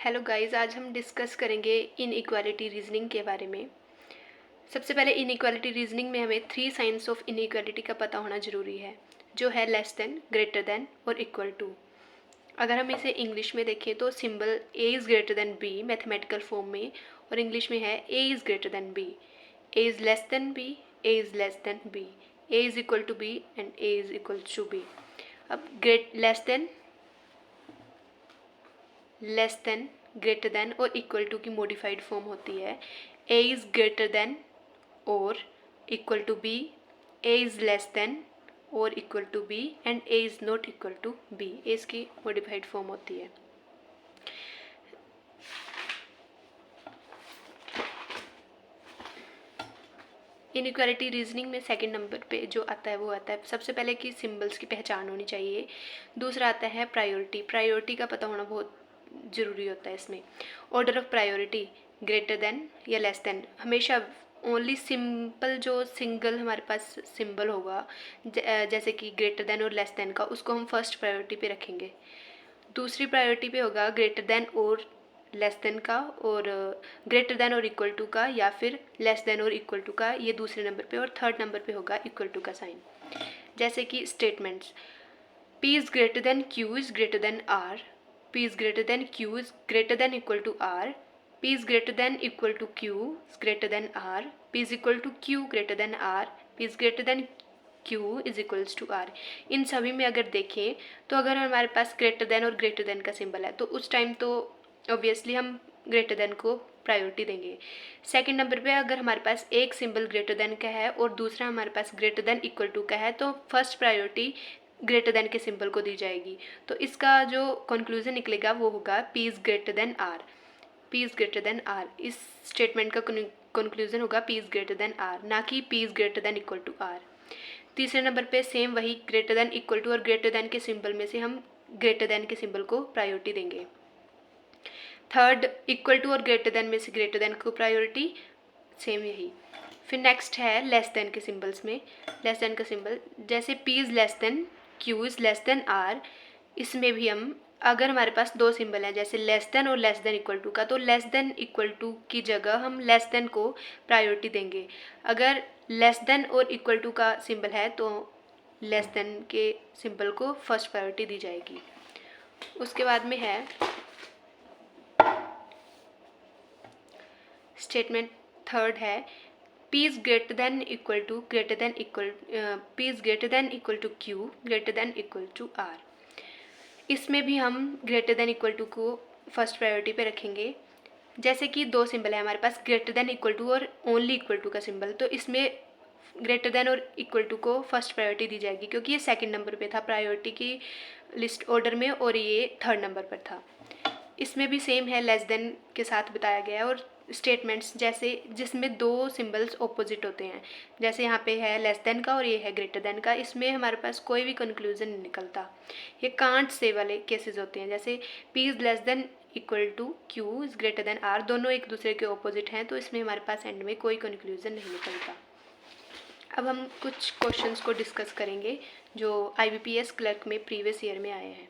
Hello guys, आज हम discuss करेंगे इनइक्वालिटी रीजनिंग के बारे में। सबसे पहले इनइक्वालिटी रीजनिंग में हमें 3 साइंस ऑफ इनइक्वालिटी का पता होना ज़रूरी है, जो है लेस देन, ग्रेटर देन और इक्वल टू। अगर हम इसे इंग्लिश में देखें तो symbol A is greater than B mathematical form में, और इंग्लिश में है A is greater than B, A is less than B, A is less than B, A is equal to B and A is equal to B. अब less than, greater than और equal to की modified form होती है A is greater than और equal to B, A is less than और equal to B and A is not equal to B. A इसकी modified form होती है। Inequality reasoning में सेकंड नंबर पे जो आता है वो आता है सबसे पहले कि सिंबल्स की पहचान होनी चाहिए। दूसरा आता है प्रायोरिटी। प्रायोरिटी का पता होना बहुत ज़रूरी होता है इसमें। Order of priority, greater than या लेस देन। हमेशा ओनली सिंपल जो सिंगल हमारे पास सिंबल होगा जैसे कि ग्रेटर देन और लेस देन का, उसको हम फर्स्ट प्रायोरिटी पे रखेंगे। दूसरी प्रायोरिटी पे होगा ग्रेटर देन और लेस देन का, और ग्रेटर देन और इक्वल टू का, या फिर लेस देन और इक्वल टू का, ये दूसरे नंबर पे। और थर्ड नंबर पे होगा इक्वल टू का साइन। जैसे कि statements, P is greater than Q is greater than R, P is greater than Q is greater than equal to R, P is greater than equal to Q is greater than R, P is equal to Q greater than R, P is greater than Q is equals to R। इन सभी में अगर देखें तो अगर हमारे पास greater than और ग्रेटर देन का सिंबल है तो उस टाइम तो ऑब्वियसली हम ग्रेटर देन को प्रायोरिटी देंगे। सेकंड नंबर पे अगर हमारे पास एक सिंबल ग्रेटर देन का है और दूसरा हमारे पास ग्रेटर देन इक्वल टू का है तो फर्स्ट प्रायोरिटी ग्रेटर देन के सिंबल को दी जाएगी। तो इसका जो कंक्लूजन निकलेगा वो होगा P is greater than R। P is greater than R, इस स्टेटमेंट का कंक्लूजन होगा P is greater than R, ना कि P is greater than equal to R। तीसरे नंबर पे सेम वही ग्रेटर देन, इक्वल टू और ग्रेटर देन के सिंबल में से हम ग्रेटर देन के सिंबल को प्रायोरिटी देंगे। थर्ड, इक्वल टू और ग्रेटर देन में से ग्रेटर देन को प्रायोरिटी, सेम यही। फिर नेक्स्ट है लेस देन के सिंबल्स में। लेस देन का सिंबल जैसे P is less then Q is less than R, इसमें भी हम अगर हमारे पास दो सिंबल हैं जैसे लेस देन और लेस देन इक्वल टू का, तो लेस देन इक्वल टू की जगह हम लेस देन को प्रायोरिटी देंगे। अगर लेस देन और इक्वल टू का सिंबल है तो लेस देन के सिंबल को फर्स्ट प्रायोरिटी दी जाएगी। उसके बाद में है स्टेटमेंट थर्ड है P is greater than equal to P is greater than equal to Q greater than equal to R। इसमें भी हम ग्रेटर देन इक्वल टू को फर्स्ट प्रायोरिटी पे रखेंगे। जैसे कि दो सिंबल है हमारे पास ग्रेटर देन इक्वल टू और ओनली इक्वल टू का सिंबल, तो इसमें ग्रेटर देन और इक्वल टू को फर्स्ट प्रायोरिटी दी जाएगी क्योंकि ये सेकंड नंबर पे था प्रायोरिटी की लिस्ट ऑर्डर में और ये थर्ड नंबर पर था। इसमें भी सेम है, लेस देन के साथ बताया गया है। और स्टेटमेंट्स जैसे जिसमें दो सिंबल्स ऑपोजिट होते हैं, जैसे यहाँ पे है लेस देन का और ये है ग्रेटर देन का, इसमें हमारे पास कोई भी कंक्लूजन नहीं निकलता। ये कांट से वाले केसेस होते हैं। जैसे P is less than equal to Q is greater than R, दोनों एक दूसरे के ऑपोजिट हैं, तो इसमें हमारे पास एंड में कोई कंक्लूजन नहीं निकलता। अब हम कुछ क्वेश्चंस को डिस्कस करेंगे जो IBPS क्लर्क में प्रीवियस ईयर में आए हैं।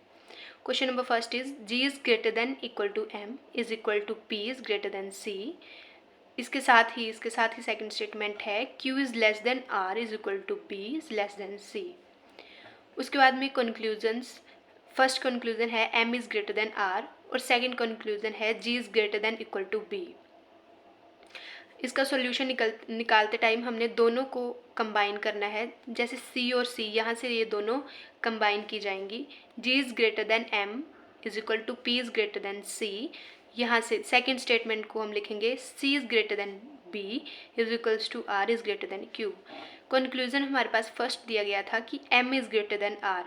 Question number first is G is greater than equal to M is equal to P is greater than C। इसके साथ ही सेकंड स्टेटमेंट है Q is less than R is equal to P is less than C। उसके बाद में conclusions, first conclusion है M is greater than R और second conclusion है G is greater than equal to B। इसका solution निकालते time हमने दोनों को कंबाइन करना है। जैसे C और C, यहाँ से ये दोनों कंबाइन की जाएंगी। G is greater than M is equal to P is greater than C। यहाँ से सेकेंड स्टेटमेंट को हम लिखेंगे C is greater than B is equals to R is greater than Q। Conclusion हमारे पास फर्स्ट दिया गया था कि M is greater than R।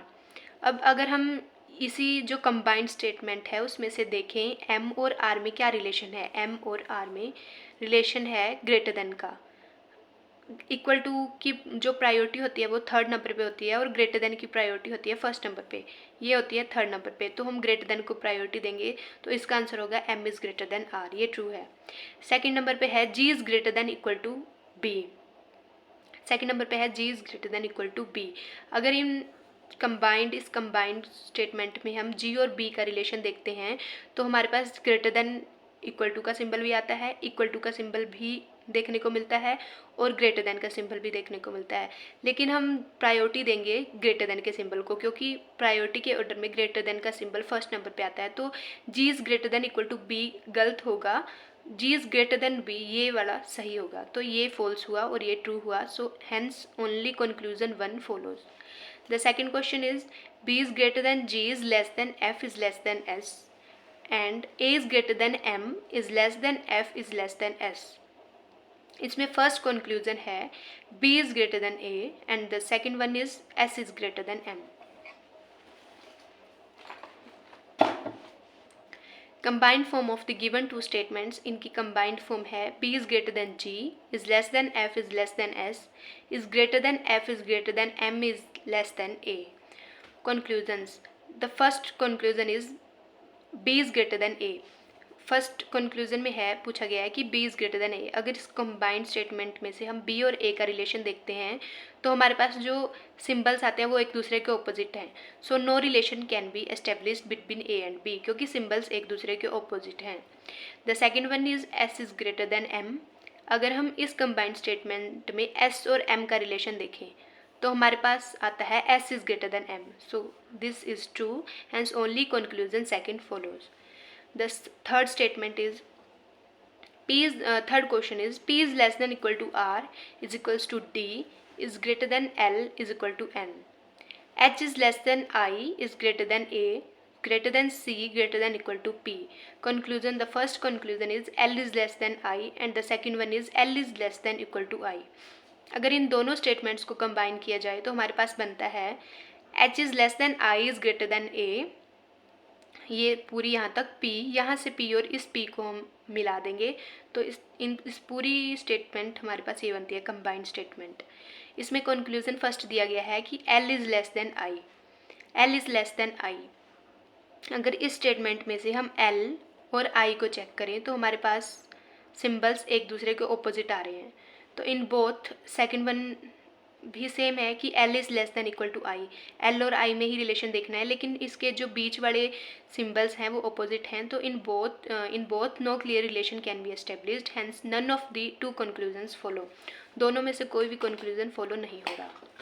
अब अगर हम इसी जो कंबाइंड स्टेटमेंट है उसमें से देखें M और R में क्या रिलेशन है। M और R में रिलेशन है ग्रेटर देन का। इक्वल टू की जो प्रायोरिटी होती है वो थर्ड नंबर पे होती है और ग्रेटर देन की प्रायोरिटी होती है फर्स्ट नंबर पे, ये होती है थर्ड नंबर पे। तो हम ग्रेटर देन को प्रायोरिटी देंगे, तो इसका आंसर होगा M is greater than R, ये ट्रू है। सेकंड नंबर पे है G is greater than equal to B। Second number पे है G is greater than equal to B। अगर इन इस कंबाइंड स्टेटमेंट में हम जी और बी का रिलेशन देखते हैं तो हमारे पास ग्रेटर देन इक्वल टू का सिंबल भी आता है, इक्वल टू का सिंबल भी देखने को मिलता है और ग्रेटर देन का सिंबल भी देखने को मिलता है। लेकिन हम प्रायोरिटी देंगे ग्रेटर देन के सिंबल को, क्योंकि प्रायोरिटी के ऑर्डर में ग्रेटर देन का सिंबल फर्स्ट नंबर पे आता है। तो G is greater than equal to B गलत होगा, G is greater than B ये वाला सही होगा। तो ये फॉल्स हुआ और ये ट्रू हुआ। So hence only conclusion 1 follows. The second question is B is greater than G is less than F is less than S and A is greater than M is less than F is less than S. इसमें first conclusion है B is greater than A and the second one is S is greater than M. Combined form of the given two statements, इनकी combined form है B is greater than G is less than F is less than S is greater than F is greater than M is less than A. Conclusions. The first conclusion is B is greater than A. First conclusion में है पूछा गया है कि B is greater then A। अगर इस combined statement में से हम B और A का रिलेशन देखते हैं तो हमारे पास जो सिंबल्स आते हैं वो एक दूसरे के ऑपोजिट हैं। So no relation can be established between A and B, क्योंकि सिंबल्स एक दूसरे के ऑपोजिट हैं। The second one is S is greater than M। अगर हम इस कंबाइंड स्टेटमेंट में S और M का रिलेशन देखें तो हमारे पास आता है S is greater than M। So this is true, hence only conclusion second follows. The third statement is third question is P is less than equal to R is equals to D is greater than L is equal to N. H is less than I is greater than A greater than C greater than equal to P. Conclusion. The first conclusion is L is less than I and the second one is L is less than equal to I. अगर इन दोनों statements को combine किया जाए तो हमारे पास बनता है H is less than I is greater than A, ये पूरी यहाँ तक P, यहाँ से P और इस P को हम मिला देंगे तो इस पूरी स्टेटमेंट हमारे पास ये बनती है कंबाइंड स्टेटमेंट। इसमें कंक्लूजन फर्स्ट दिया गया है कि L is less then I, L is less then I। अगर इस स्टेटमेंट में से हम L और I को चेक करें तो हमारे पास सिंबल्स एक दूसरे के ऑपोजिट आ रहे हैं। तो इन बोथ सेकेंड वन भी सेम है कि L is less than equal to I, L और I में ही रिलेशन देखना है, लेकिन इसके जो बीच वाले सिंबल्स हैं वो ऑपोजिट हैं। तो in both no clear relation can be established, hence none of the two conclusions follow. दोनों में से कोई भी कंक्लूजन फॉलो नहीं हो रहा।